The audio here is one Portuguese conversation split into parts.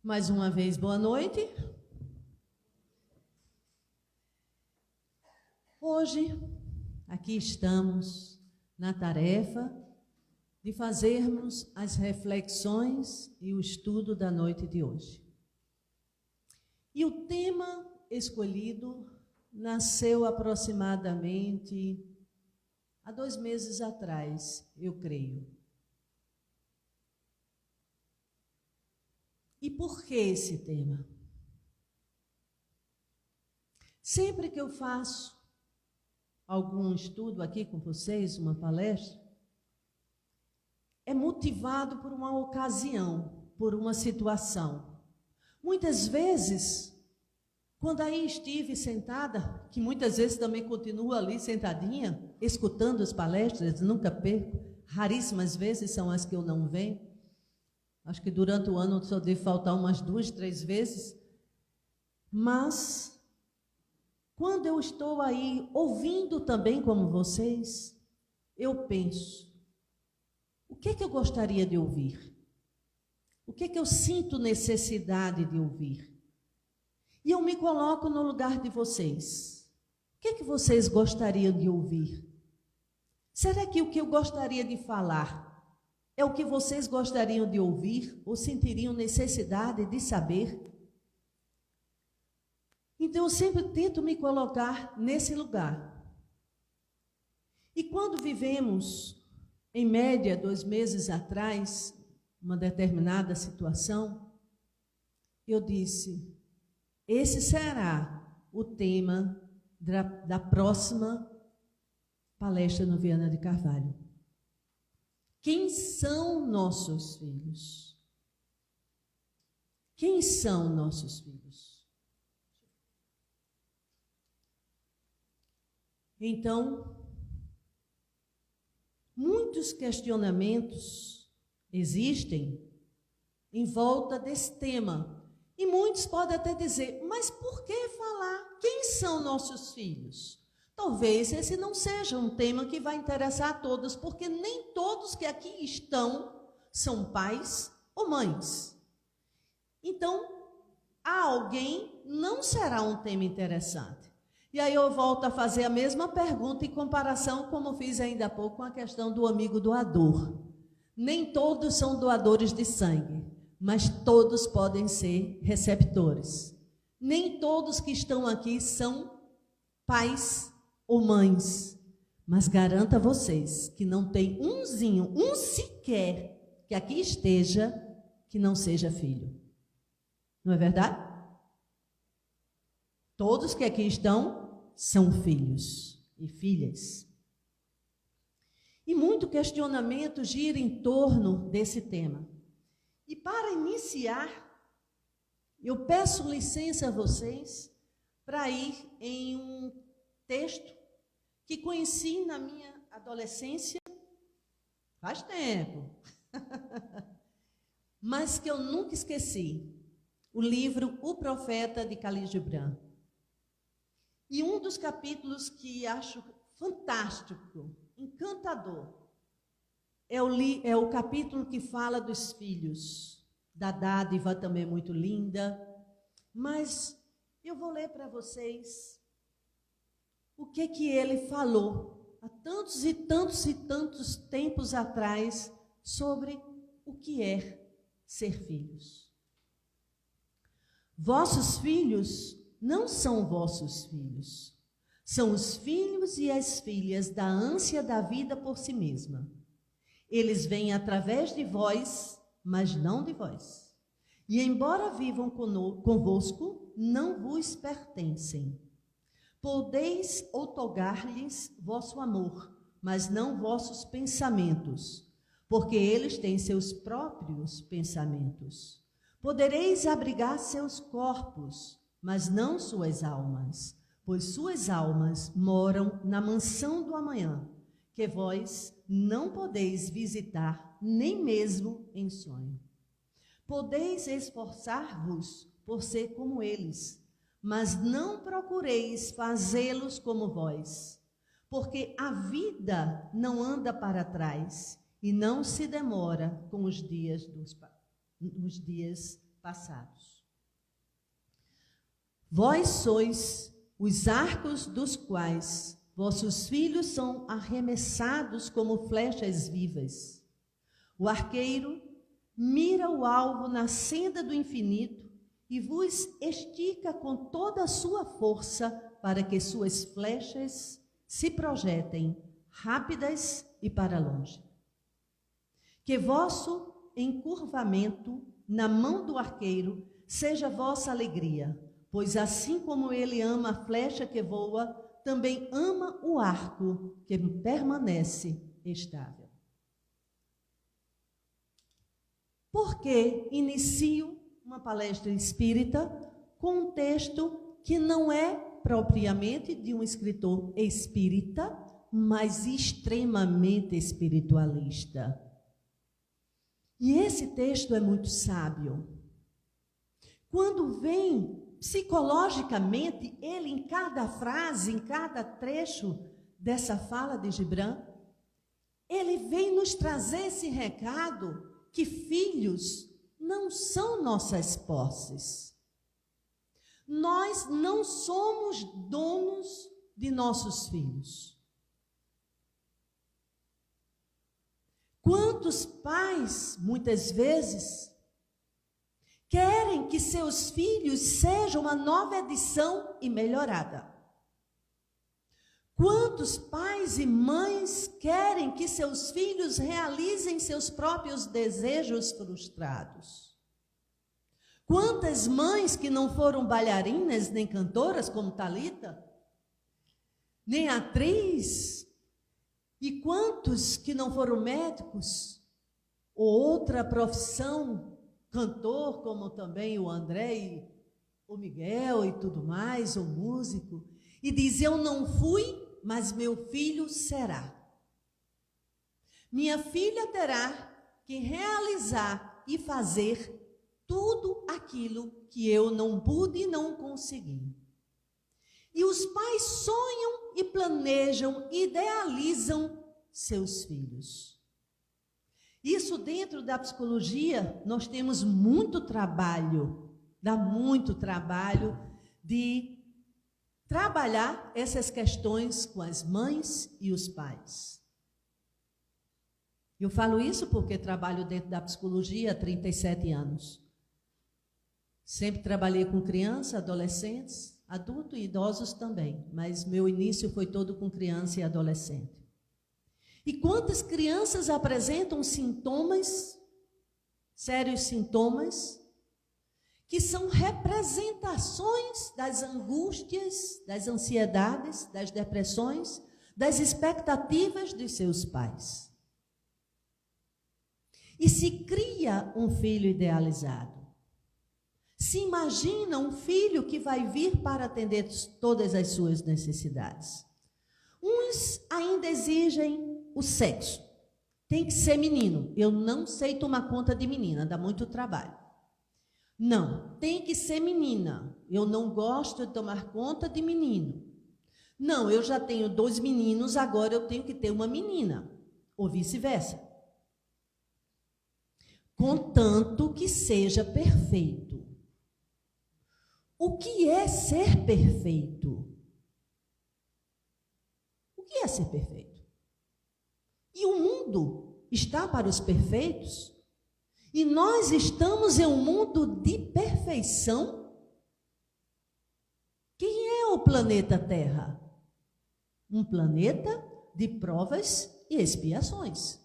Mais uma vez, boa noite. Hoje, aqui estamos na tarefa de fazermos as reflexões e o estudo da noite de hoje. E o tema escolhido nasceu aproximadamente há 2 meses atrás, eu creio. E por que esse tema? Sempre que eu faço algum estudo aqui com vocês, uma palestra, é motivado por uma ocasião, por uma situação. Muitas vezes, quando aí estive sentada, que muitas vezes também continuo ali sentadinha, escutando as palestras, nunca perco, raríssimas vezes são as que eu não venho. Acho que durante o ano só deve faltar umas 2, 3 vezes. Mas, quando eu estou aí ouvindo também como vocês, eu penso, o que é que eu gostaria de ouvir? O que é que eu sinto necessidade de ouvir? E eu me coloco no lugar de vocês. O que é que vocês gostariam de ouvir? Será que o que eu gostaria de falar é o que vocês gostariam de ouvir ou sentiriam necessidade de saber? Então, eu sempre tento me colocar nesse lugar. E quando vivemos, em média, 2 meses atrás, uma determinada situação, eu disse, esse será o tema da próxima palestra no Viana de Carvalho. Quem são nossos filhos? Quem são nossos filhos? Então, muitos questionamentos existem em volta desse tema. E muitos podem até dizer, mas por que falar? Quem são nossos filhos? Talvez esse não seja um tema que vai interessar a todos, porque nem todos que aqui estão são pais ou mães. Então, a alguém não será um tema interessante. E aí eu volto a fazer a mesma pergunta em comparação, como fiz ainda há pouco, com a questão do amigo doador. Nem todos são doadores de sangue, mas todos podem ser receptores. Nem todos que estão aqui são pais ou mães, mas garanto a vocês que não tem umzinho, um sequer, que aqui esteja, que não seja filho. Não é verdade? Todos que aqui estão são filhos e filhas. E muito questionamento gira em torno desse tema. E para iniciar, eu peço licença a vocês para ir em um texto que conheci na minha adolescência, faz tempo, mas que eu nunca esqueci, o livro O Profeta, de Khalil Gibran. E um dos capítulos que acho fantástico, encantador, é o capítulo que fala dos filhos, da dádiva também muito linda, mas eu vou ler para vocês o que ele falou há tantos e tantos e tantos tempos atrás sobre o que é ser filhos. Vossos filhos não são vossos filhos, são os filhos e as filhas da ânsia da vida por si mesma. Eles vêm através de vós, mas não de vós. E embora vivam convosco, não vos pertencem. Podeis outorgar-lhes vosso amor, mas não vossos pensamentos, porque eles têm seus próprios pensamentos. Podereis abrigar seus corpos, mas não suas almas, pois suas almas moram na mansão do amanhã, que vós não podeis visitar, nem mesmo em sonho. Podeis esforçar-vos por ser como eles, mas não procureis fazê-los como vós, porque a vida não anda para trás e não se demora com os dias passados. Vós sois os arcos dos quais vossos filhos são arremessados como flechas vivas. O arqueiro mira o alvo na senda do infinito e vos estica com toda a sua força para que suas flechas se projetem rápidas e para longe. Que vosso encurvamento na mão do arqueiro seja vossa alegria, pois assim como ele ama a flecha que voa, também ama o arco que permanece estável. Por que inicio uma palestra espírita com um texto que não é propriamente de um escritor espírita, mas extremamente espiritualista? E esse texto é muito sábio. Quando vem psicologicamente, ele em cada frase, em cada trecho dessa fala de Gibran, ele vem nos trazer esse recado que filhos não são nossas posses. Nós não somos donos de nossos filhos. Quantos pais, muitas vezes, querem que seus filhos sejam uma nova edição e melhorada? Quantos pais e mães querem que seus filhos realizem seus próprios desejos frustrados? Quantas mães que não foram bailarinas nem cantoras como Thalita, nem atriz? E quantos que não foram médicos ou outra profissão, cantor como também o André e o Miguel e tudo mais, o músico, e diz: eu não fui, mas meu filho será. Minha filha terá que realizar e fazer tudo aquilo que eu não pude e não consegui. E os pais sonham e planejam, idealizam seus filhos. Isso dentro da psicologia, nós temos muito trabalho, dá muito trabalho de trabalhar essas questões com as mães e os pais. Eu falo isso porque trabalho dentro da psicologia há 37 anos. Sempre trabalhei com crianças, adolescentes, adultos e idosos também, mas meu início foi todo com criança e adolescente. E quantas crianças apresentam sintomas, sérios sintomas, que são representações das angústias, das ansiedades, das depressões, das expectativas de seus pais. E se cria um filho idealizado. Se imagina um filho que vai vir para atender todas as suas necessidades. Uns ainda exigem o sexo. Tem que ser menino. Eu não sei tomar conta de menina, dá muito trabalho. Não, tem que ser menina. Eu não gosto de tomar conta de menino. Não, eu já tenho 2 meninos, agora eu tenho que ter uma menina. Ou vice-versa. Contanto que seja perfeito. O que é ser perfeito? O que é ser perfeito? E o mundo está para os perfeitos? E nós estamos em um mundo de perfeição? Quem é o planeta Terra? Um planeta de provas e expiações.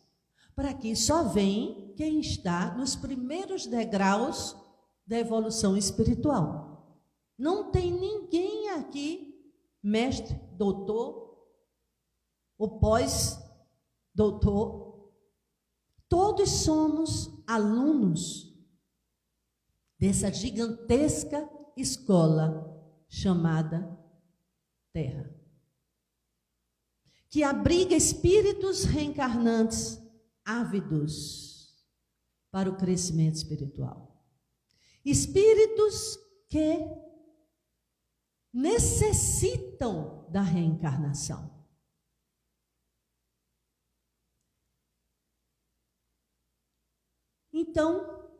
Para que só vem quem está nos primeiros degraus da evolução espiritual. Não tem ninguém aqui, mestre, doutor, ou pós-doutor. Todos somos alunos dessa gigantesca escola chamada Terra, que abriga espíritos reencarnantes ávidos para o crescimento espiritual. Espíritos que necessitam da reencarnação. Então,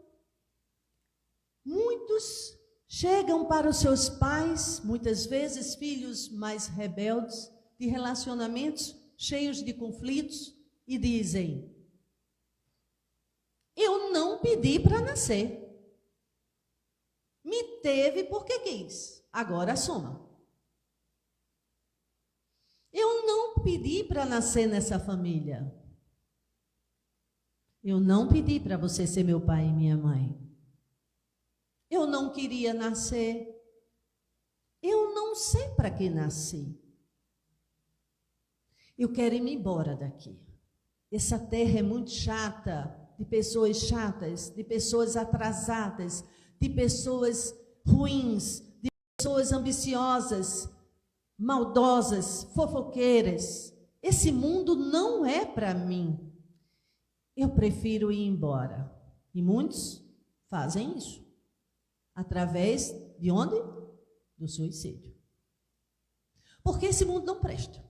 filhos chegam para os seus pais, muitas vezes filhos mais rebeldes, de relacionamentos cheios de conflitos, e dizem: eu não pedi para nascer. Me teve porque quis, agora assuma. Eu não pedi para nascer nessa família. Eu não pedi para você ser meu pai e minha mãe. Eu não queria nascer. Eu não sei para que nasci. Eu quero ir embora daqui. Essa terra é muito chata, de pessoas chatas, de pessoas atrasadas, de pessoas ruins, de pessoas ambiciosas, maldosas, fofoqueiras. Esse mundo não é para mim. Eu prefiro ir embora. E muitos fazem isso. Através de onde? Do suicídio. Porque esse mundo não presta.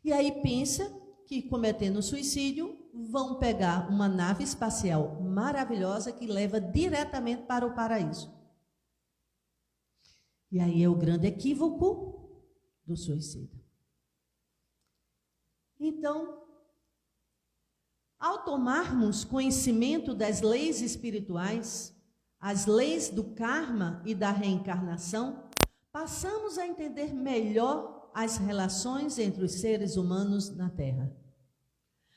E aí pensa que, cometendo suicídio, vão pegar uma nave espacial maravilhosa que leva diretamente para o paraíso. E aí é o grande equívoco do suicídio. Então, ao tomarmos conhecimento das leis espirituais, as leis do karma e da reencarnação, passamos a entender melhor as relações entre os seres humanos na Terra.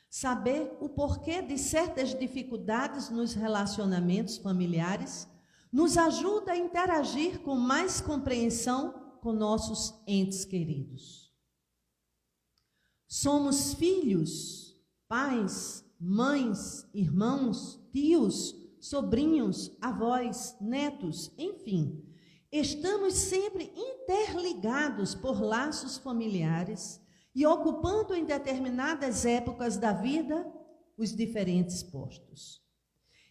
Saber o porquê de certas dificuldades nos relacionamentos familiares nos ajuda a interagir com mais compreensão com nossos entes queridos. Somos filhos, pais, mães, irmãos, tios, sobrinhos, avós, netos, enfim. Estamos sempre interligados por laços familiares e ocupando em determinadas épocas da vida os diferentes postos.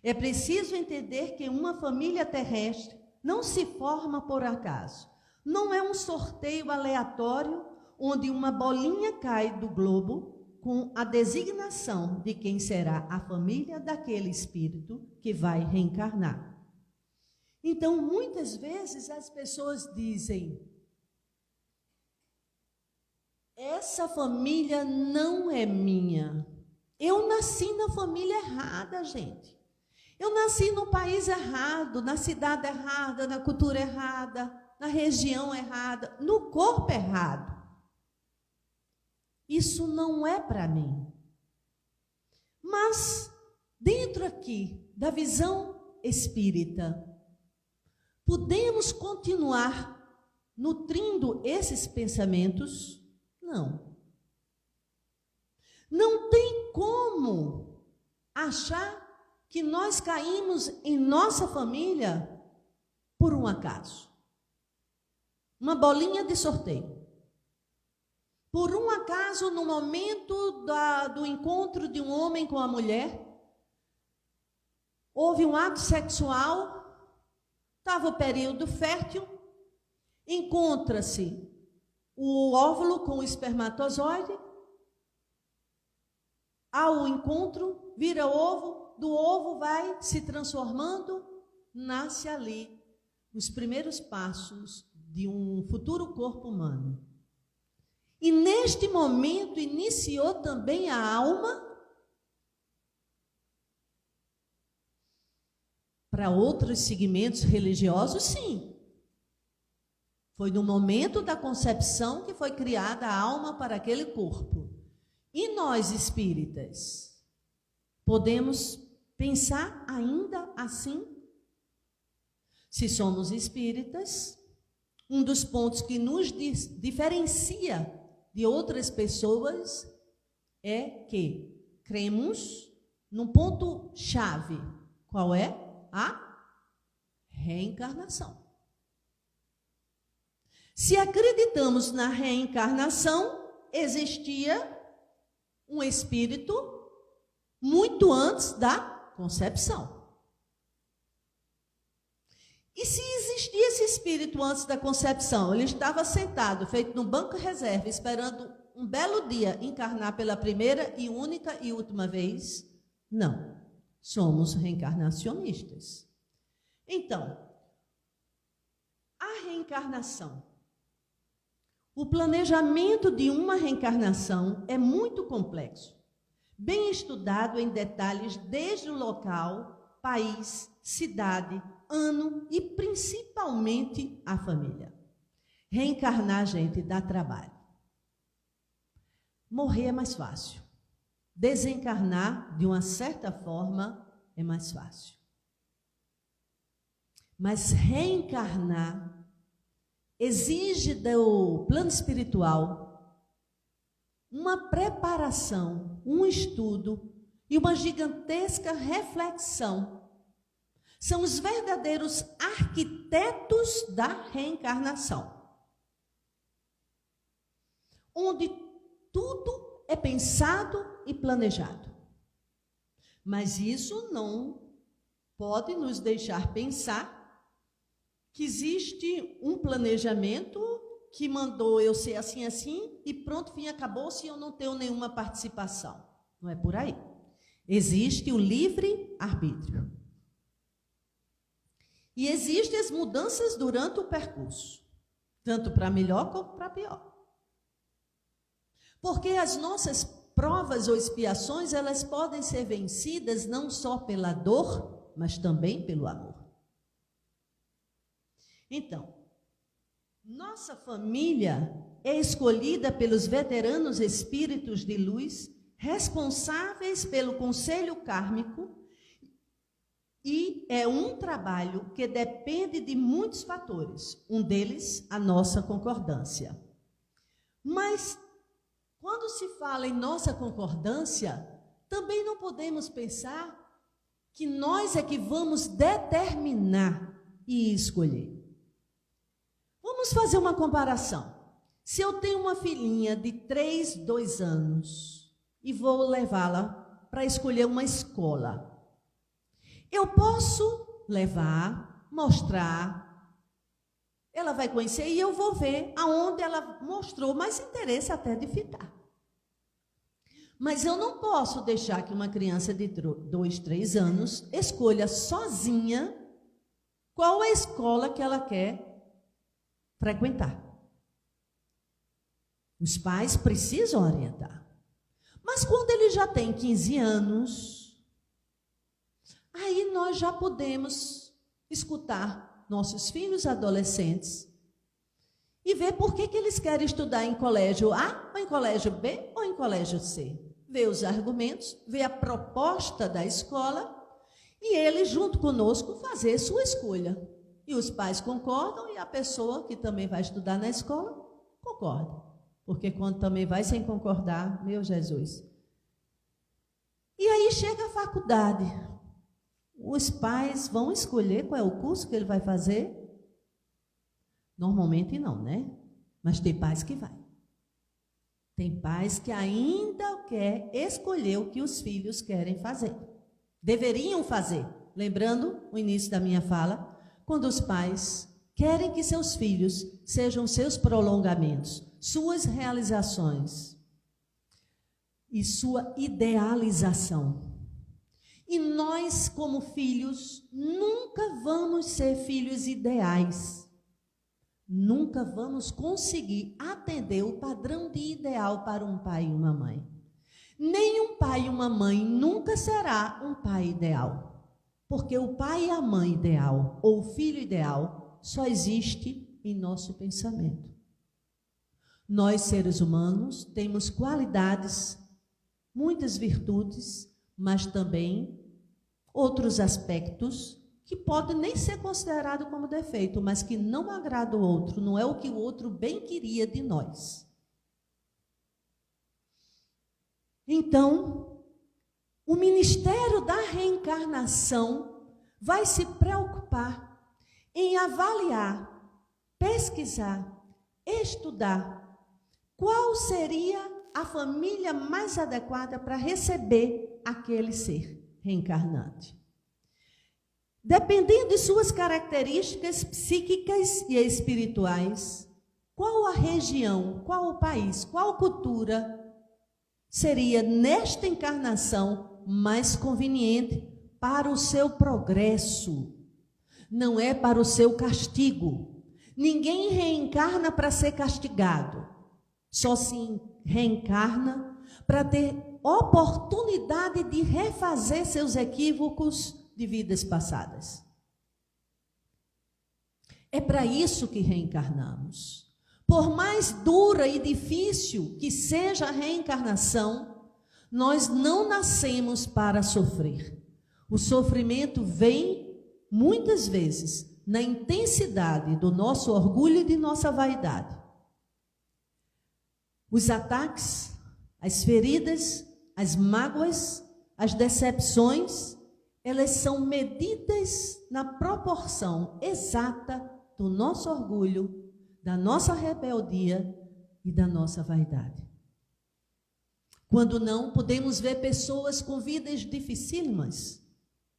É preciso entender que uma família terrestre não se forma por acaso. Não é um sorteio aleatório onde uma bolinha cai do globo com a designação de quem será a família daquele espírito que vai reencarnar. Então, muitas vezes as pessoas dizem: essa família não é minha. Eu nasci na família errada, gente. Eu nasci no país errado, na cidade errada, na cultura errada, na região errada, no corpo errado. Isso não é para mim. Mas, dentro aqui da visão espírita, podemos continuar nutrindo esses pensamentos? Não. Não tem como achar que nós caímos em nossa família por um acaso. Uma bolinha de sorteio. Por um acaso, no momento do encontro de um homem com a mulher, houve um ato sexual, estava o período fértil, encontra-se o óvulo com o espermatozoide, ao encontro, vira ovo, do ovo vai se transformando, nasce ali os primeiros passos de um futuro corpo humano. E neste momento iniciou também a alma para outros segmentos religiosos, sim. Foi no momento da concepção que foi criada a alma para aquele corpo. E nós, espíritas, podemos pensar ainda assim? Se somos espíritas, um dos pontos que nos diferencia de outras pessoas é que cremos num ponto-chave. Qual é? A reencarnação. Se acreditamos na reencarnação, existia um espírito muito antes da concepção. E se existia esse espírito antes da concepção, ele estava sentado, feito no banco reserva, esperando um belo dia encarnar pela primeira e única e última vez? Não. Somos reencarnacionistas. Então, a reencarnação. O planejamento de uma reencarnação é muito complexo, bem estudado em detalhes desde o local, país, cidade, ano e principalmente a família. Reencarnar, gente, dá trabalho. Morrer é mais fácil. Desencarnar, de uma certa forma, é mais fácil. Mas reencarnar exige do plano espiritual uma preparação, um estudo e uma gigantesca reflexão. São os verdadeiros arquitetos da reencarnação, onde tudo é pensado e planejado. Mas isso não pode nos deixar pensar que existe um planejamento que mandou eu ser assim, assim, e pronto, fim, acabou-se e eu não tenho nenhuma participação. Não é por aí. Existe o livre-arbítrio. E existem as mudanças durante o percurso, tanto para melhor como para pior. Porque as nossas provas ou expiações, elas podem ser vencidas não só pela dor, mas também pelo amor. Então, nossa família é escolhida pelos veteranos espíritos de luz, responsáveis pelo conselho kármico, e é um trabalho que depende de muitos fatores, um deles a nossa concordância. Mas, quando se fala em nossa concordância, também não podemos pensar que nós é que vamos determinar e escolher. Vamos fazer uma comparação. Se eu tenho uma filhinha de 2 anos e vou levá-la para escolher uma escola, eu posso levar, mostrar, ela vai conhecer e eu vou ver aonde ela mostrou mais interesse até de ficar. Mas eu não posso deixar que uma criança de 2, 3 anos escolha sozinha qual é a escola que ela quer frequentar. Os pais precisam orientar. Mas quando ele já tem 15 anos, aí nós já podemos escutar nossos filhos adolescentes e ver por que eles querem estudar em colégio A, ou em colégio B, ou em colégio C. Ver os argumentos, ver a proposta da escola e ele, junto conosco, fazer sua escolha. E os pais concordam e a pessoa que também vai estudar na escola concorda. Porque quando também vai sem concordar, meu Jesus. E aí chega a faculdade. Os pais vão escolher qual é o curso que ele vai fazer? Normalmente não, né? Mas tem pais que vai. Tem pais que ainda quer escolher o que os filhos querem fazer. Deveriam fazer. Lembrando o início da minha fala, quando os pais querem que seus filhos sejam seus prolongamentos, suas realizações e sua idealização. E nós, como filhos, nunca vamos ser filhos ideais. Nunca vamos conseguir atender o padrão de ideal para um pai e uma mãe. Nem um pai e uma mãe nunca será um pai ideal. Porque o pai e a mãe ideal, ou o filho ideal, só existe em nosso pensamento. Nós, seres humanos, temos qualidades, muitas virtudes, mas também outros aspectos que podem nem ser considerados como defeito, mas que não agrada o outro, não é o que o outro bem queria de nós. Então, o Ministério da Reencarnação vai se preocupar em avaliar, pesquisar, estudar qual seria a família mais adequada para receber aquele ser reencarnante. Dependendo de suas características psíquicas e espirituais, qual a região, qual o país, qual cultura seria nesta encarnação mais conveniente para o seu progresso. não é para o seu castigo. Ninguém reencarna para ser castigado. Só se reencarna para ter oportunidade de refazer seus equívocos de vidas passadas. É para isso que reencarnamos. Por mais dura e difícil que seja a reencarnação, nós não nascemos para sofrer. O sofrimento vem, muitas vezes, na intensidade do nosso orgulho e de nossa vaidade. Os ataques, as feridas, as mágoas, as decepções, elas são medidas na proporção exata do nosso orgulho, da nossa rebeldia e da nossa vaidade. Quando não, podemos ver pessoas com vidas dificílimas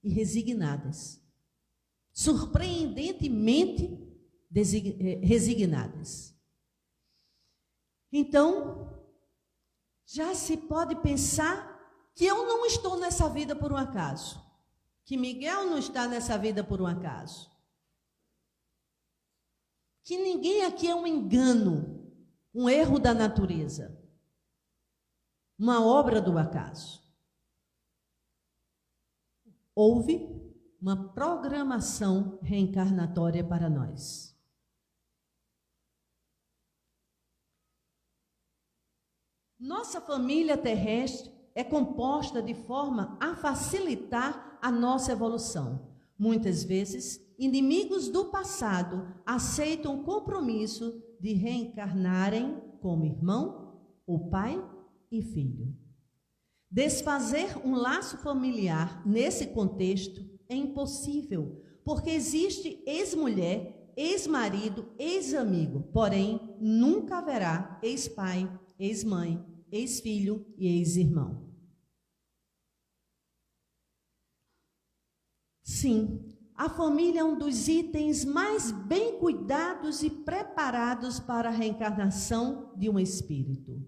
e resignadas, surpreendentemente resignadas. Então, já se pode pensar que eu não estou nessa vida por um acaso, que Miguel não está nessa vida por um acaso, que ninguém aqui é um engano, um erro da natureza, uma obra do acaso. Houve uma programação reencarnatória para nós. Nossa família terrestre é composta de forma a facilitar a nossa evolução. Muitas vezes, inimigos do passado aceitam o compromisso de reencarnarem como irmão, ou pai e filho. Desfazer um laço familiar nesse contexto é impossível, porque existe ex-mulher, ex-marido, ex-amigo, porém nunca haverá ex-pai, ex-mãe, ex-filho e ex-irmão. Sim, a família é um dos itens mais bem cuidados e preparados para a reencarnação de um espírito,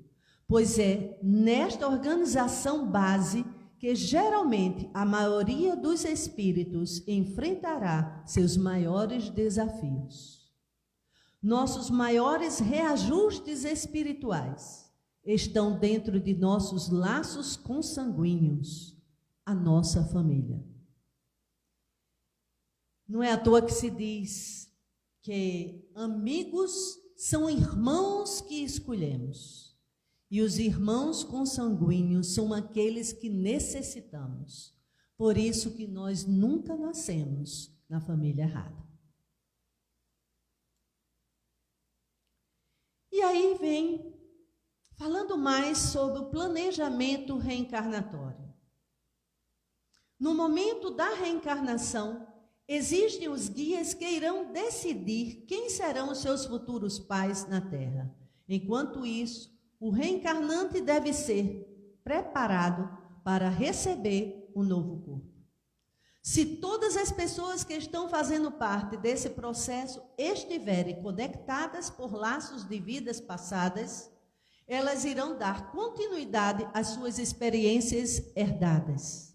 pois é nesta organização base que geralmente a maioria dos espíritos enfrentará seus maiores desafios. Nossos maiores reajustes espirituais estão dentro de nossos laços consanguíneos, a nossa família. Não é à toa que se diz que amigos são irmãos que escolhemos. E os irmãos consanguíneos são aqueles que necessitamos. Por isso que nós nunca nascemos na família errada. E aí vem, falando mais sobre o planejamento reencarnatório. No momento da reencarnação, existem os guias que irão decidir quem serão os seus futuros pais na Terra. Enquanto isso, o reencarnante deve ser preparado para receber um novo corpo. Se todas as pessoas que estão fazendo parte desse processo estiverem conectadas por laços de vidas passadas, elas irão dar continuidade às suas experiências herdadas.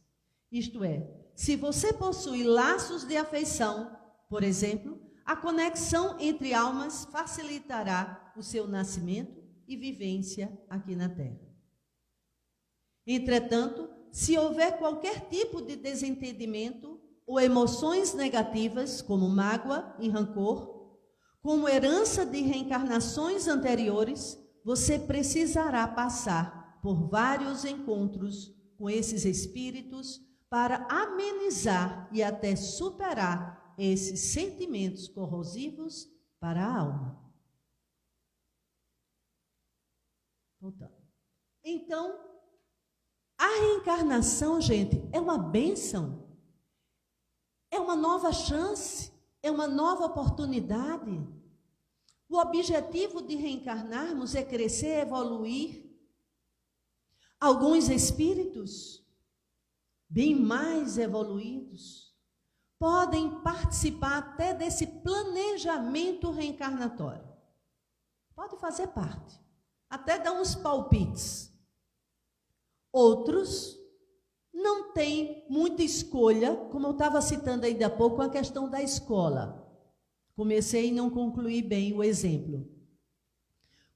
Isto é, se você possui laços de afeição, por exemplo, a conexão entre almas facilitará o seu nascimento e vivência aqui na Terra. Entretanto, se houver qualquer tipo de desentendimento ou emoções negativas, como mágoa e rancor, como herança de reencarnações anteriores, você precisará passar por vários encontros com esses espíritos para amenizar e até superar esses sentimentos corrosivos para a alma. Voltando. Então, a reencarnação, gente, é uma bênção, é uma nova chance, é uma nova oportunidade. O objetivo de reencarnarmos é crescer, evoluir. Alguns espíritos, bem mais evoluídos, podem participar até desse planejamento reencarnatório. Pode fazer parte. Até dar uns palpites. Outros não tem muita escolha, como eu estava citando ainda há pouco, a questão da escola. Comecei e não concluí bem o exemplo.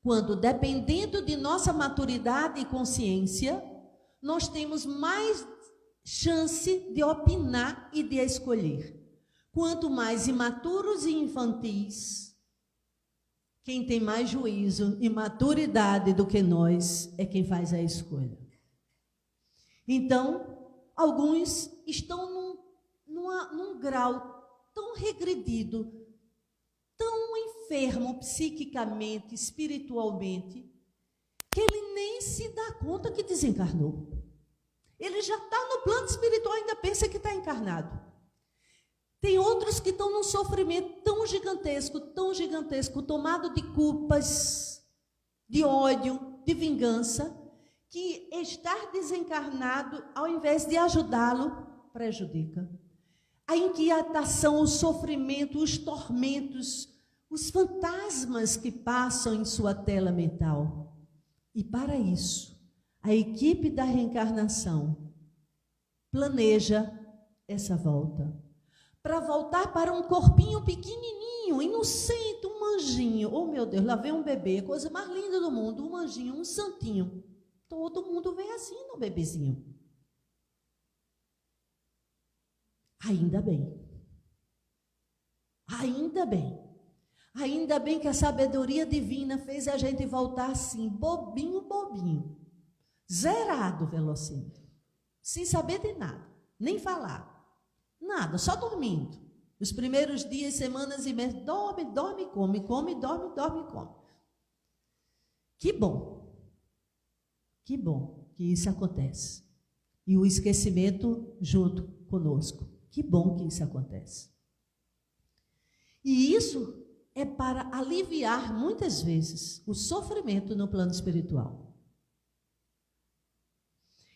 Quando, dependendo de nossa maturidade e consciência, nós temos mais chance de opinar e de escolher. Quanto mais imaturos e infantis, quem tem mais juízo e maturidade do que nós é quem faz a escolha. Então, alguns estão num grau tão regredido, tão enfermo psiquicamente, espiritualmente, que ele nem se dá conta que desencarnou. Ele já está no plano espiritual e ainda pensa que está encarnado. Tem outros que estão num sofrimento tão gigantesco, tomado de culpas, de ódio, de vingança, que estar desencarnado, ao invés de ajudá-lo, prejudica. A inquietação, o sofrimento, os tormentos, os fantasmas que passam em sua tela mental. E para isso, a equipe da reencarnação planeja essa volta. Para voltar para um corpinho pequenininho, inocente, um anjinho. Oh, meu Deus, lá vem um bebê, coisa mais linda do mundo, um anjinho, um santinho. Todo mundo vê assim no bebezinho. Ainda bem. Ainda bem. Ainda bem que a sabedoria divina fez a gente voltar assim, bobinho, bobinho. Zerado o velocímetro. Sem saber de nada, nem falar. Nada, só dormindo. Os primeiros dias, semanas e meses, dorme, come, dorme, come. Que bom. Que bom que isso acontece. E o esquecimento junto conosco. Que bom que isso acontece. E isso é para aliviar, muitas vezes, o sofrimento no plano espiritual.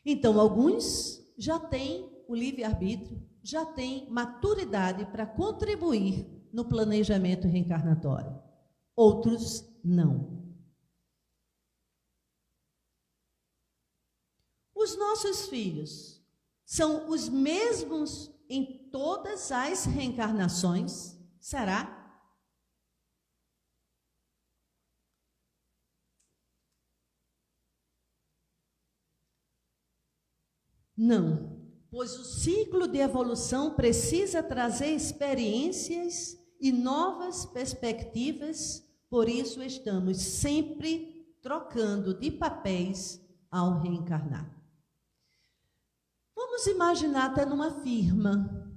Então, alguns já têm o livre-arbítrio, já têm maturidade para contribuir no planejamento reencarnatório. Outros não. Os nossos filhos são os mesmos em todas as reencarnações? Será? Não, pois o ciclo de evolução precisa trazer experiências e novas perspectivas, por isso estamos sempre trocando de papéis ao reencarnar. Vamos imaginar até numa firma,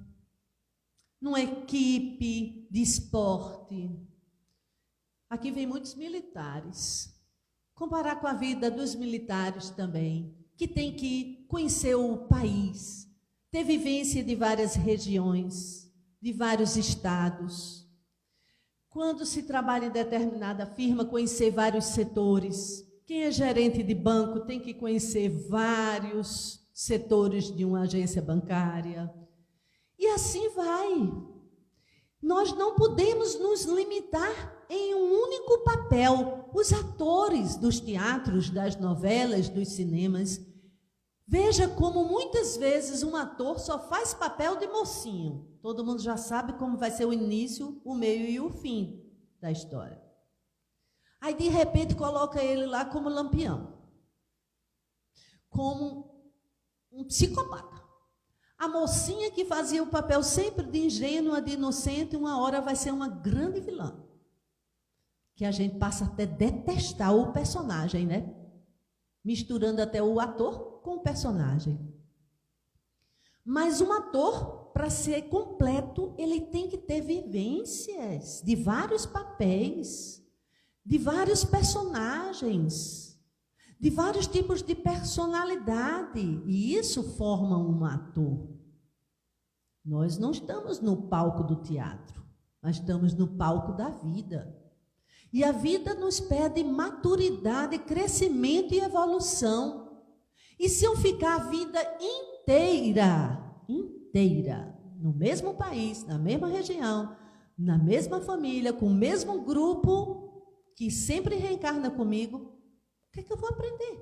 numa equipe de esporte. Aqui vem muitos militares. Comparar com a vida dos militares também, que tem que conhecer o país, ter vivência de várias regiões, de vários estados. Quando se trabalha em determinada firma, conhecer vários setores. Quem é gerente de banco tem que conhecer vários setores de uma agência bancária. E assim vai. Nós não podemos nos limitar em um único papel. Os atores dos teatros, das novelas, dos cinemas. Veja como muitas vezes um ator só faz papel de mocinho. Todo mundo já sabe como vai ser o início, o meio e o fim da história. Aí, de repente, coloca ele lá como lampião. Como um psicopata. A mocinha que fazia o papel sempre de ingênua, de inocente, uma hora vai ser uma grande vilã. Que a gente passa até a detestar o personagem, né? Misturando até o ator com o personagem. Mas um ator, para ser completo, ele tem que ter vivências de vários papéis, de vários personagens, de vários tipos de personalidade, e isso forma um ator. Nós não estamos no palco do teatro, nós estamos no palco da vida. E a vida nos pede maturidade, crescimento e evolução. E se eu ficar a vida inteira, no mesmo país, na mesma região, na mesma família, com o mesmo grupo que sempre reencarna comigo, o que é que eu vou aprender?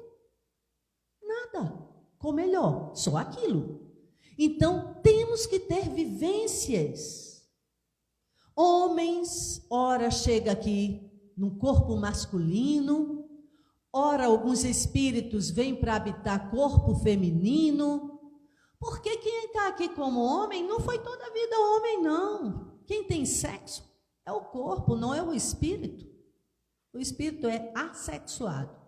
Nada. ficou melhor, só aquilo. Então, temos que ter vivências. Homens, ora chega aqui num corpo masculino, ora alguns espíritos vêm para habitar corpo feminino, porque quem está aqui como homem não foi toda a vida homem, não. Quem tem sexo é o corpo, não é o espírito. O espírito é assexuado.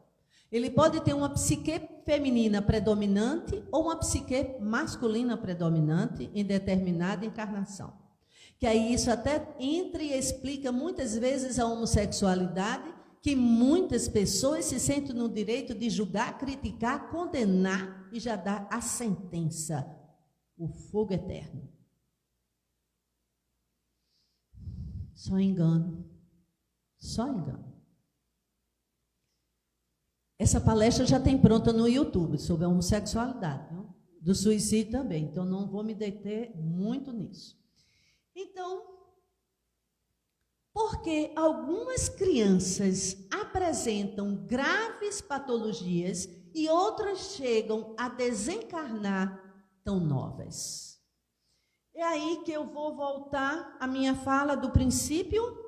Ele pode ter uma psique feminina predominante ou uma psique masculina predominante em determinada encarnação. Que aí isso até entra e explica muitas vezes a homossexualidade, que muitas pessoas se sentem no direito de julgar, criticar, condenar e já dar a sentença, o fogo eterno. Só engano. Só engano. Essa palestra já tem pronta no YouTube sobre a homossexualidade, viu? Do suicídio também, então não vou me deter muito nisso. Então, porque algumas crianças apresentam graves patologias e outras chegam a desencarnar tão novas. É aí que eu vou voltar à minha fala do princípio,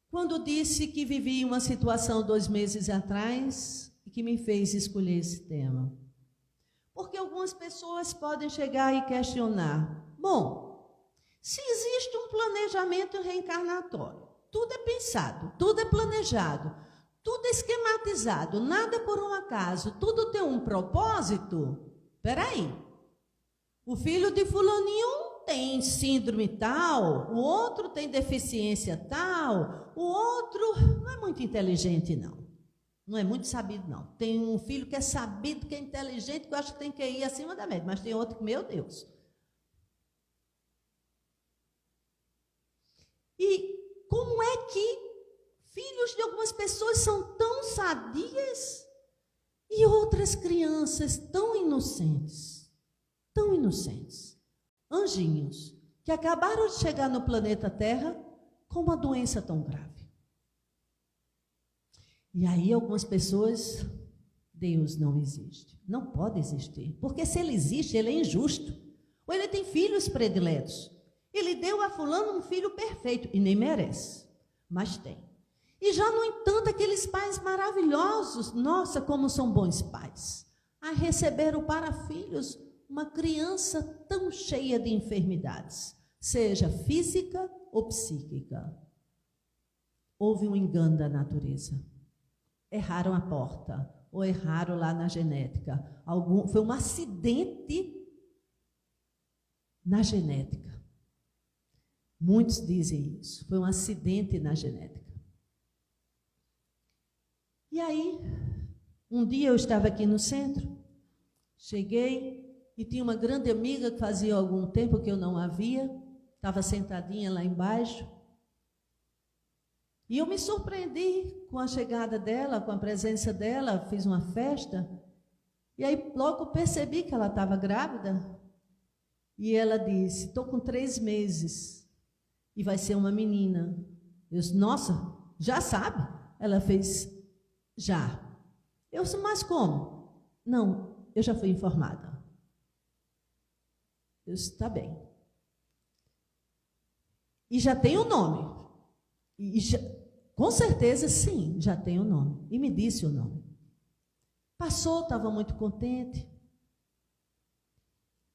quando disse que vivi uma situação 2 meses atrás e que me fez escolher esse tema. Porque algumas pessoas podem chegar e questionar, bom, se existe um planejamento reencarnatório, tudo é pensado, tudo é planejado, tudo é esquematizado, nada por um acaso, tudo tem um propósito. Peraí, o filho de fulaninho tem síndrome tal, o outro tem deficiência tal, o outro não é muito inteligente não, não é muito sabido não. Tem um filho que é sabido, que é inteligente, que eu acho que tem que ir acima da média, mas tem outro que, meu Deus. E como é que filhos de algumas pessoas são tão sadias e outras crianças tão inocentes, anjinhos, que acabaram de chegar no planeta Terra com uma doença tão grave. E aí algumas pessoas, Deus não existe, não pode existir, porque se ele existe, ele é injusto, ou ele tem filhos prediletos. Ele deu a fulano um filho perfeito, e nem merece, mas tem. E já, no entanto, aqueles pais maravilhosos, nossa, como são bons pais, a receberam para filhos uma criança tão cheia de enfermidades, seja física ou psíquica. Houve um engano da natureza. Erraram a porta, ou erraram lá na genética. Foi um acidente na genética. Muitos dizem isso, foi um acidente na genética. E aí, um dia eu estava aqui no centro, cheguei e tinha uma grande amiga que fazia algum tempo que eu não a via, estava sentadinha lá embaixo. E eu me surpreendi com a chegada dela, com a presença dela, fiz uma festa, e aí logo percebi que ela estava grávida, e ela disse, estou com 3 meses. E vai ser uma menina. Eu disse, nossa, já sabe? Ela fez, já. Eu disse, mas como? Não, eu já fui informada. Eu disse, está bem. E já tem o nome. Com certeza, sim, já tem o nome. E me disse o nome. Passou, estava muito contente.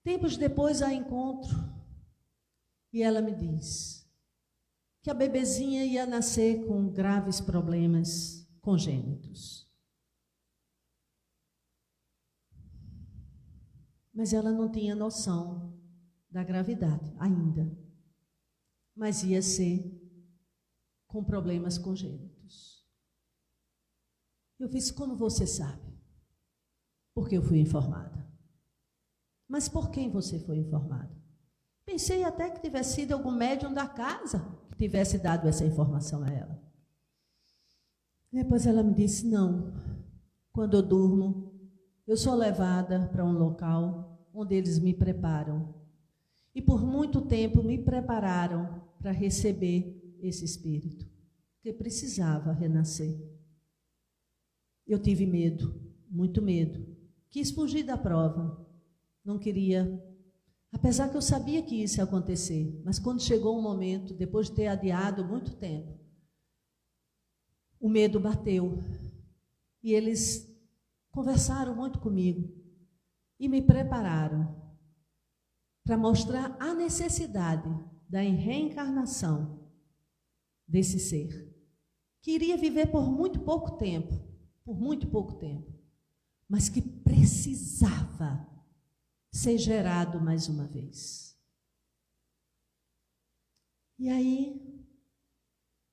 Tempos depois a encontro. E ela me diz que a bebezinha ia nascer com graves problemas congênitos. Mas ela não tinha noção da gravidade ainda. Mas ia ser com problemas congênitos. Eu fiz, como você sabe? Porque eu fui informada. Mas por quem você foi informada? Pensei até que tivesse sido algum médium da casa que tivesse dado essa informação a ela. Depois ela me disse, não, quando eu durmo, eu sou levada para um local onde eles me preparam. E por muito tempo me prepararam para receber esse espírito, que precisava renascer. Eu tive medo, muito medo, quis fugir da prova, não queria, apesar que eu sabia que isso ia acontecer, mas quando chegou um momento, depois de ter adiado muito tempo, o medo bateu e eles conversaram muito comigo e me prepararam para mostrar a necessidade da reencarnação desse ser, que iria viver por muito pouco tempo, mas que precisava ser gerado mais uma vez. E aí,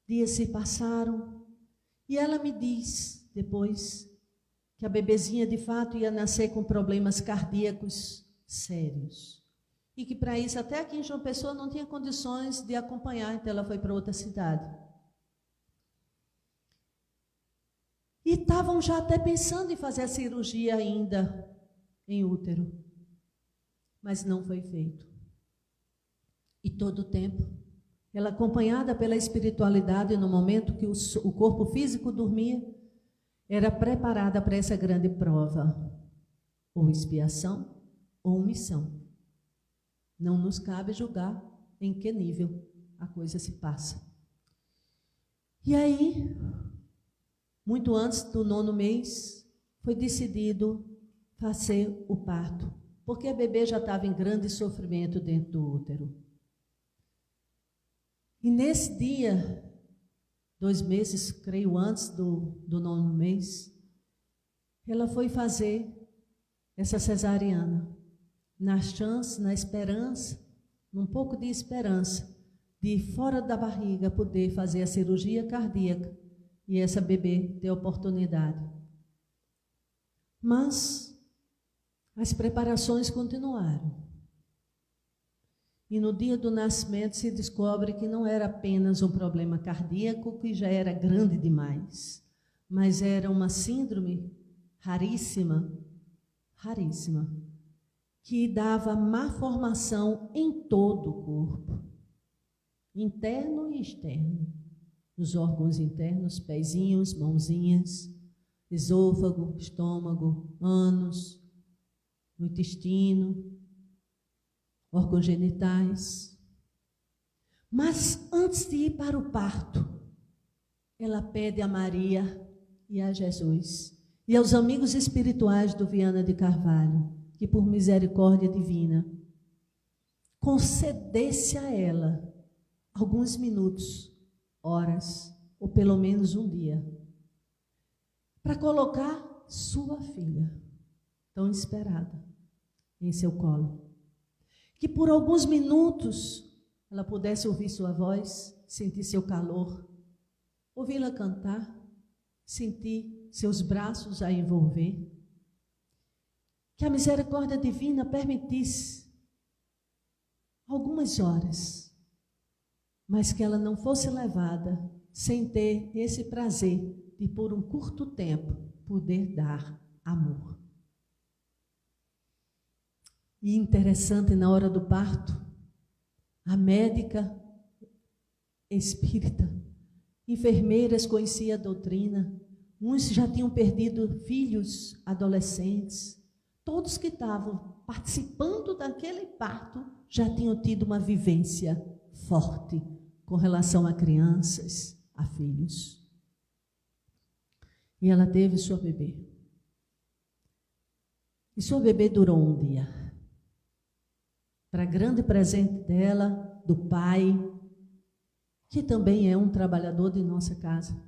dias se passaram, e ela me diz, depois, que a bebezinha de fato ia nascer com problemas cardíacos sérios. E que para isso, até aqui em João Pessoa, não tinha condições de acompanhar, então ela foi para outra cidade. E estavam já até pensando em fazer a cirurgia ainda em útero. Mas não foi feito. E todo o tempo, ela acompanhada pela espiritualidade, no momento que o corpo físico dormia, era preparada para essa grande prova, ou expiação, ou missão. Não nos cabe julgar em que nível a coisa se passa. E aí, muito antes do 9º mês, foi decidido fazer o parto, porque a bebê já estava em grande sofrimento dentro do útero. E nesse dia, 2 meses, creio, antes do 9º mês, ela foi fazer essa cesariana, na chance, na esperança, um pouco de esperança, de fora da barriga poder fazer a cirurgia cardíaca e essa bebê ter oportunidade. Mas as preparações continuaram. E no dia do nascimento se descobre que não era apenas um problema cardíaco, que já era grande demais, mas era uma síndrome raríssima, que dava má formação em todo o corpo, interno e externo, nos órgãos internos, pezinhos, mãozinhas, esôfago, estômago, ânus, no intestino, órgãos genitais. Mas antes de ir para o parto, ela pede a Maria e a Jesus e aos amigos espirituais do Viana de Carvalho que, por misericórdia divina, concedesse a ela alguns minutos, horas, ou pelo menos um dia, para colocar sua filha, tão esperada, em seu colo. Que por alguns minutos ela pudesse ouvir sua voz, sentir seu calor, ouvi-la cantar, sentir seus braços a envolver. Que a misericórdia divina permitisse algumas horas, mas que ela não fosse levada sem ter esse prazer de, por um curto tempo, poder dar amor. E interessante, na hora do parto, a médica espírita, enfermeiras conheciam a doutrina, uns já tinham perdido filhos adolescentes, todos que estavam participando daquele parto já tinham tido uma vivência forte com relação a crianças, a filhos. E ela teve sua bebê. E sua bebê durou um dia. Para grande presente dela, do pai, que também é um trabalhador de nossa casa.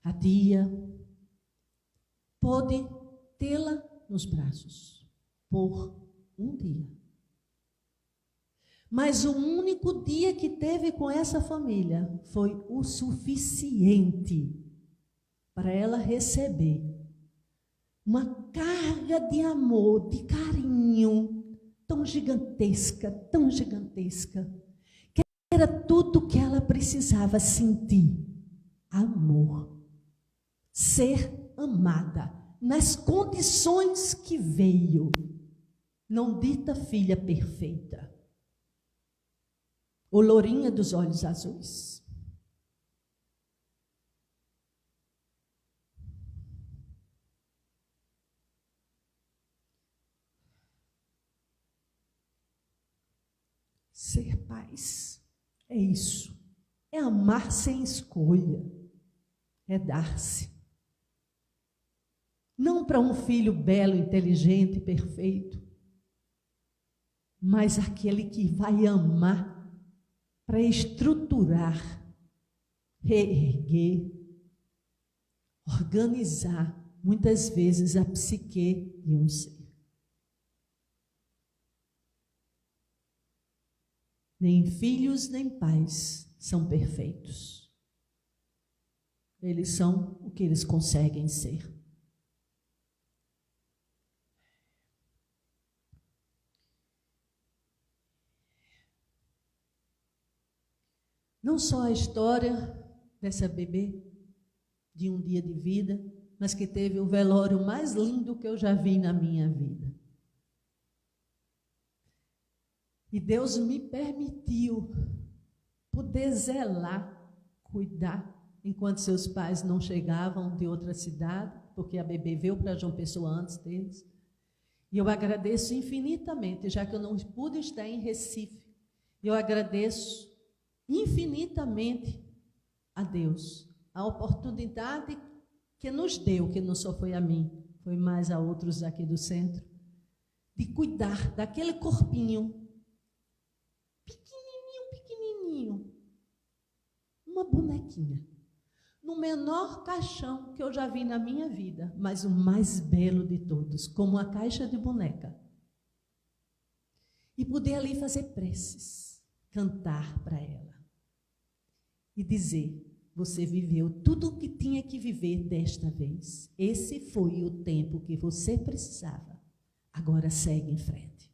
A tia pôde tê-la nos braços por um dia. Mas o único dia que teve com essa família foi o suficiente para ela receber uma carga de amor, de carinho tão gigantesca, que era tudo que ela precisava sentir: amor, ser amada, nas condições que veio, não dita filha perfeita, ou lourinha dos olhos azuis. pais. É isso. É amar sem escolha. É dar-se. Não para um filho belo, inteligente, perfeito, mas aquele que vai amar para estruturar, reerguer, organizar, muitas vezes, a psique de um ser. Nem filhos, nem pais são perfeitos. Eles são o que eles conseguem ser. Não só a história dessa bebê, de um dia de vida, mas que teve o velório mais lindo que eu já vi na minha vida. E Deus me permitiu poder zelar, cuidar, enquanto seus pais não chegavam de outra cidade, porque a bebê veio para João Pessoa antes deles. E eu agradeço infinitamente, já que eu não pude estar em Recife, eu agradeço infinitamente a Deus, a oportunidade que nos deu, que não só foi a mim, foi mais a outros aqui do centro, de cuidar daquele corpinho, pequenininho, uma bonequinha, no menor caixão que eu já vi na minha vida, mas o mais belo de todos, como uma caixa de boneca. E poder ali fazer preces, cantar para ela. E dizer, você viveu tudo o que tinha que viver desta vez. Esse foi o tempo que você precisava. Agora segue em frente.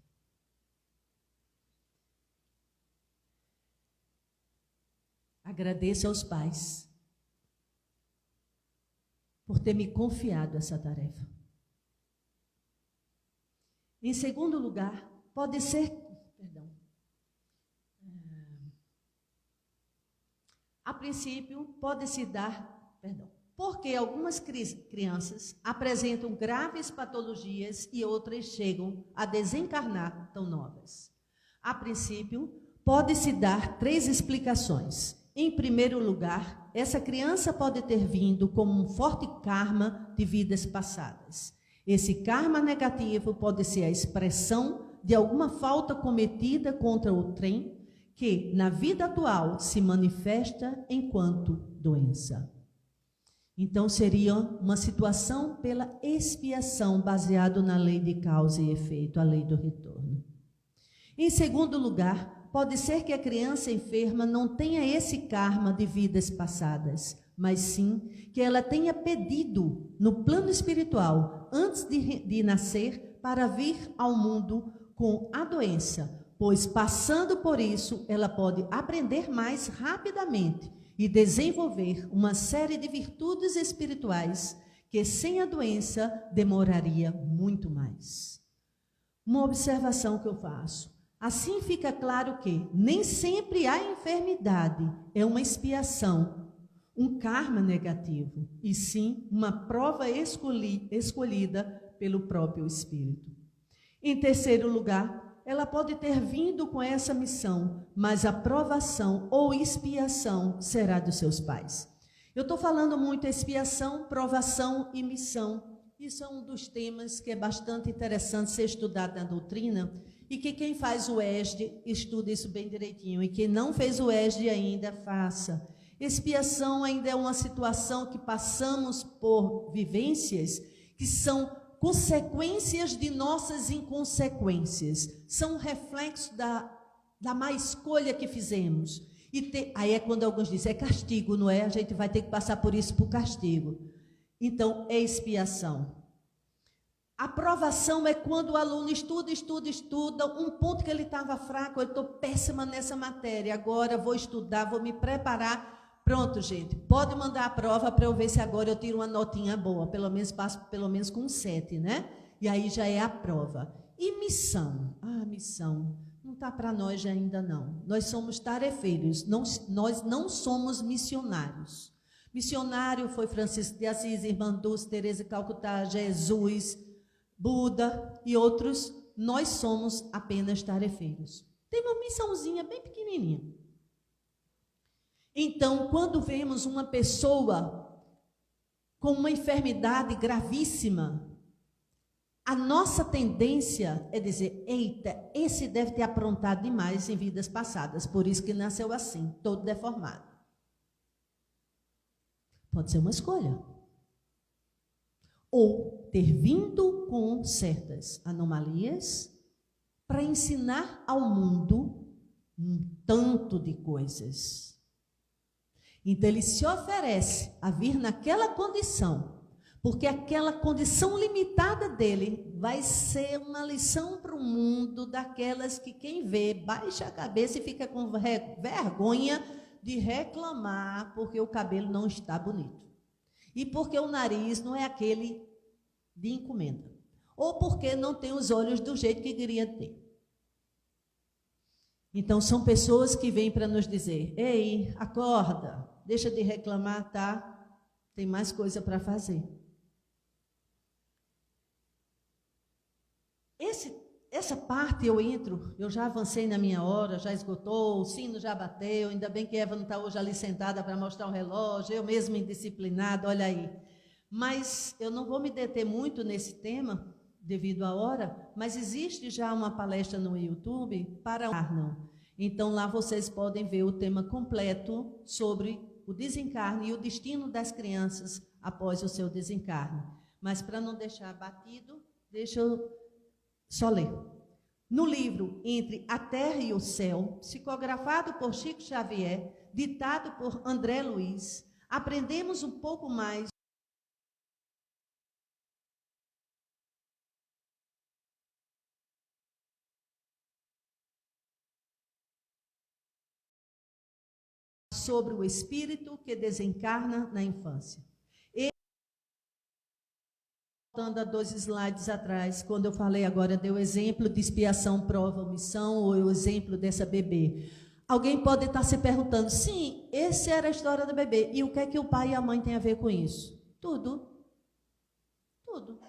Agradeço aos pais por ter me confiado essa tarefa. Em segundo lugar, pode ser... A princípio, pode-se dar, porque algumas crianças apresentam graves patologias e outras chegam a desencarnar tão novas. A princípio, pode-se dar 3 explicações. Em primeiro lugar, essa criança pode ter vindo como um forte karma de vidas passadas. Esse karma negativo pode ser a expressão de alguma falta cometida contra o trem, que na vida atual se manifesta enquanto doença. Então seria uma situação pela expiação, baseado na lei de causa e efeito, a lei do retorno. Em segundo lugar, pode ser que a criança enferma não tenha esse karma de vidas passadas, mas sim que ela tenha pedido no plano espiritual, antes de nascer, para vir ao mundo com a doença, pois passando por isso, ela pode aprender mais rapidamente e desenvolver uma série de virtudes espirituais que sem a doença demoraria muito mais. Uma observação que eu faço. Assim fica claro que nem sempre a enfermidade é uma expiação, um karma negativo, e sim uma prova escolhida pelo próprio Espírito. Em terceiro lugar, ela pode ter vindo com essa missão, mas a provação ou expiação será dos seus pais. Eu estou falando muito expiação, provação e missão. Isso é um dos temas que é bastante interessante ser estudado na doutrina, e que quem faz o ESD estuda isso bem direitinho, e quem não fez o ESD ainda faça. Expiação ainda é uma situação que passamos por vivências que são consequências de nossas inconsequências, são reflexos da má escolha que fizemos. Aí é quando alguns dizem, é castigo, não é? A gente vai ter que passar por isso, por castigo. Então, é expiação. A provação é quando o aluno estuda, um ponto que ele estava fraco, eu estou péssima nessa matéria, agora vou estudar, vou me preparar. Pronto, gente, pode mandar a prova para eu ver se agora eu tiro uma notinha boa, pelo menos passo com 7, né? E aí já é a prova. E missão? Missão não está para nós ainda não. Nós somos tarefeiros, nós não somos missionários. Missionário foi Francisco de Assis, Irmã Dulce, Teresa de Calcutá, Jesus, Buda e outros. Nós somos apenas tarefeiros. Tem uma missãozinha bem pequenininha. Então, quando vemos uma pessoa com uma enfermidade gravíssima, a nossa tendência é dizer, eita, esse deve ter aprontado demais em vidas passadas, por isso que nasceu assim, todo deformado. Pode ser uma escolha. Ou ter vindo com certas anomalias para ensinar ao mundo um tanto de coisas. Então, ele se oferece a vir naquela condição, porque aquela condição limitada dele vai ser uma lição para o mundo daquelas que quem vê baixa a cabeça e fica com vergonha de reclamar porque o cabelo não está bonito. E porque o nariz não é aquele de encomenda. Ou porque não tem os olhos do jeito que queria ter. Então, são pessoas que vêm para nos dizer, ei, acorda, deixa de reclamar, tá? Tem mais coisa para fazer. Essa parte eu entro, eu já avancei na minha hora, já esgotou, o sino já bateu, ainda bem que Eva não está hoje ali sentada para mostrar o relógio, eu mesma indisciplinada, olha aí. Mas eu não vou me deter muito nesse tema, devido à hora, mas existe já uma palestra no YouTube para não. Então lá vocês podem ver o tema completo sobre o desencarne e o destino das crianças após o seu desencarne. Mas para não deixar batido, deixa eu só ler. No livro Entre a Terra e o Céu, psicografado por Chico Xavier, ditado por André Luiz, aprendemos um pouco mais sobre o espírito que desencarna na infância. Voltando a 2 slides atrás, quando eu falei agora, deu exemplo de expiação, prova, omissão, ou o exemplo dessa bebê. Alguém pode estar se perguntando, sim, essa era a história do bebê, e o que é que o pai e a mãe têm a ver com isso? Tudo. Tudo.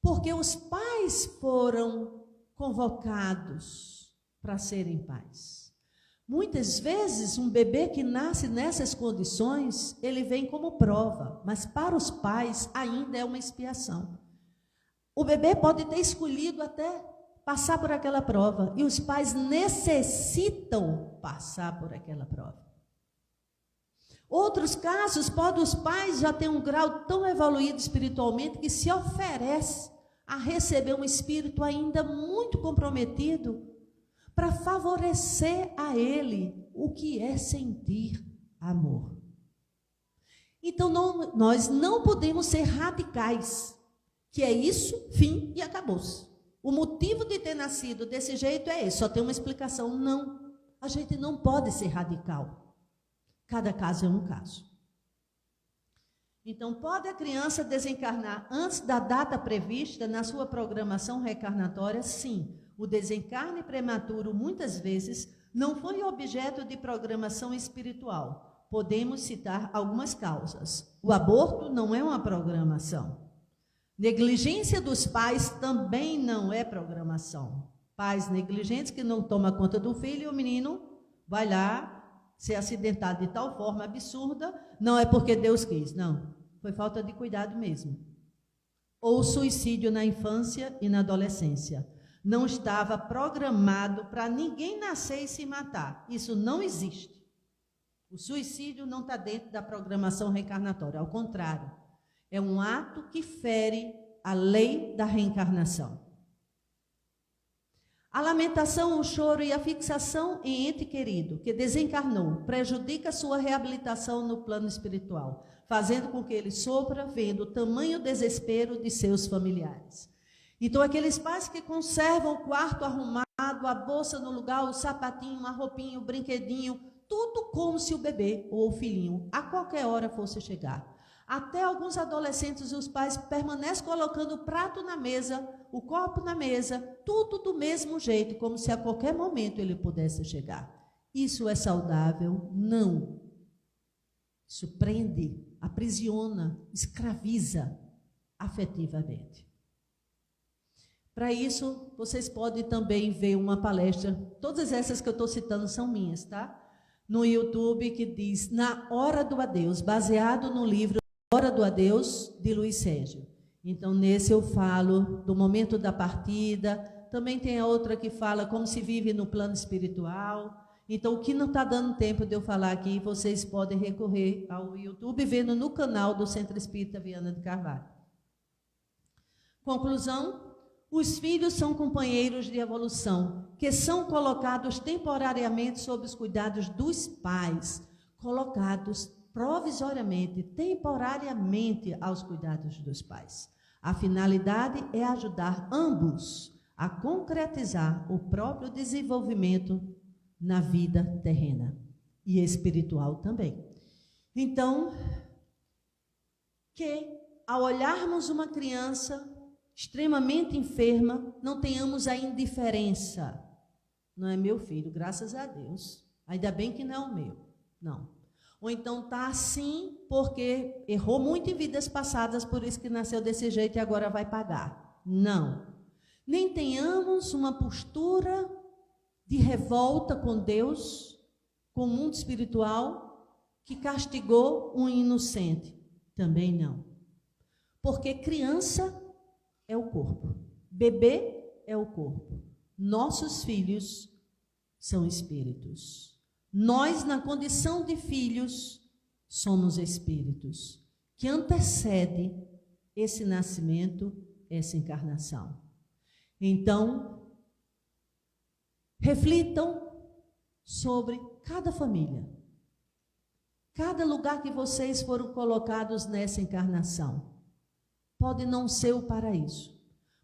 Porque os pais foram convocados para serem pais. Muitas vezes, um bebê que nasce nessas condições, ele vem como prova, mas para os pais ainda é uma expiação. O bebê pode ter escolhido até passar por aquela prova, e os pais necessitam passar por aquela prova. Outros casos, os pais já têm um grau tão evoluído espiritualmente que se oferece a receber um espírito ainda muito comprometido para favorecer a ele o que é sentir amor. Então, nós não podemos ser radicais, que é isso, fim e acabou-se. O motivo de ter nascido desse jeito é esse, só tem uma explicação. Não, a gente não pode ser radical. Cada caso é um caso. Então, pode a criança desencarnar antes da data prevista na sua programação reencarnatória? Sim. O desencarne prematuro, muitas vezes, não foi objeto de programação espiritual. Podemos citar algumas causas. O aborto não é uma programação. Negligência dos pais também não é programação. Pais negligentes que não tomam conta do filho e o menino vai lá ser acidentado de tal forma absurda, não é porque Deus quis, não. Foi falta de cuidado mesmo. Ou suicídio na infância e na adolescência. Não estava programado para ninguém nascer e se matar. Isso não existe. O suicídio não está dentro da programação reencarnatória, ao contrário. É um ato que fere a lei da reencarnação. A lamentação, o choro e a fixação em ente querido, que desencarnou, prejudica sua reabilitação no plano espiritual, fazendo com que ele sofra vendo o tamanho desespero de seus familiares. Então, aqueles pais que conservam o quarto arrumado, a bolsa no lugar, o sapatinho, a roupinha, o brinquedinho, tudo como se o bebê ou o filhinho a qualquer hora fosse chegar. Até alguns adolescentes, os pais permanecem colocando o prato na mesa, o copo na mesa, tudo do mesmo jeito, como se a qualquer momento ele pudesse chegar. Isso é saudável? Não. Isso prende, aprisiona, escraviza afetivamente. Para isso, vocês podem também ver uma palestra, todas essas que eu estou citando são minhas, tá? No YouTube, que diz Na Hora do Adeus, baseado no livro Na Hora do Adeus, de Luiz Sérgio. Então, nesse eu falo do momento da partida, também tem a outra que fala como se vive no plano espiritual. Então, o que não está dando tempo de eu falar aqui, vocês podem recorrer ao YouTube, vendo no canal do Centro Espírita Viana de Carvalho. Conclusão. Os filhos são companheiros de evolução, que são colocados temporariamente sob os cuidados dos pais, colocados provisoriamente, temporariamente aos cuidados dos pais. A finalidade é ajudar ambos a concretizar o próprio desenvolvimento na vida terrena e espiritual também. Então, que ao olharmos uma criança extremamente enferma, não tenhamos a indiferença. Não é meu filho, graças a Deus. Ainda bem que não é o meu. Não. Ou então está assim porque errou muito em vidas passadas, por isso que nasceu desse jeito e agora vai pagar. Não. Nem tenhamos uma postura de revolta com Deus, com o mundo espiritual, que castigou um inocente. Também não. Porque criança é o corpo, bebê é o corpo, nossos filhos são espíritos. Nós, na condição de filhos, somos espíritos, que antecede esse nascimento, essa encarnação. Então, reflitam sobre cada família, cada lugar que vocês foram colocados nessa encarnação. Pode não ser o paraíso,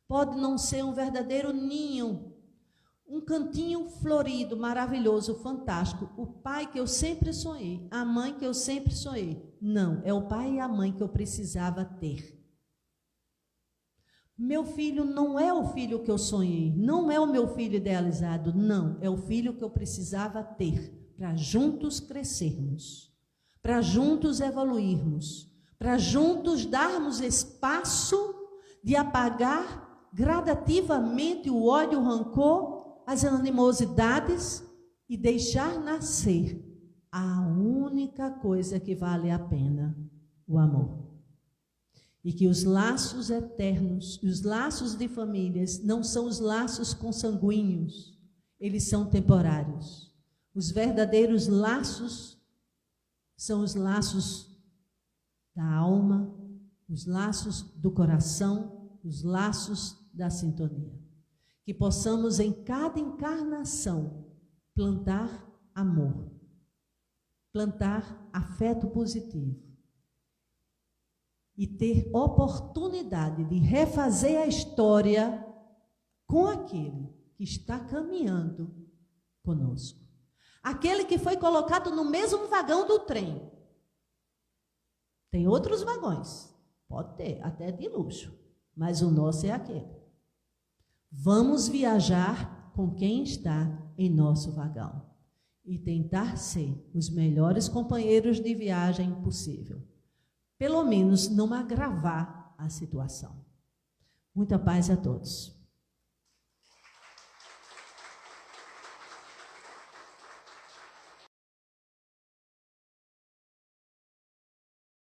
pode não ser um verdadeiro ninho, um cantinho florido, maravilhoso, fantástico, o pai que eu sempre sonhei, a mãe que eu sempre sonhei. Não, é o pai e a mãe que eu precisava ter. Meu filho não é o filho que eu sonhei, não é o meu filho idealizado, não, é o filho que eu precisava ter, para juntos crescermos, para juntos evoluirmos, para juntos darmos espaço de apagar gradativamente o ódio, o rancor, as animosidades e deixar nascer a única coisa que vale a pena, o amor. E que os laços eternos, os laços de famílias, não são os laços consanguíneos, eles são temporários. Os verdadeiros laços são os laços da alma, os laços do coração, os laços da sintonia. Que possamos em cada encarnação plantar amor, plantar afeto positivo e ter oportunidade de refazer a história com aquele que está caminhando conosco. Aquele que foi colocado no mesmo vagão do trem. Tem outros vagões, pode ter, até de luxo, mas o nosso é aquele. Vamos viajar com quem está em nosso vagão e tentar ser os melhores companheiros de viagem possível. Pelo menos não agravar a situação. Muita paz a todos.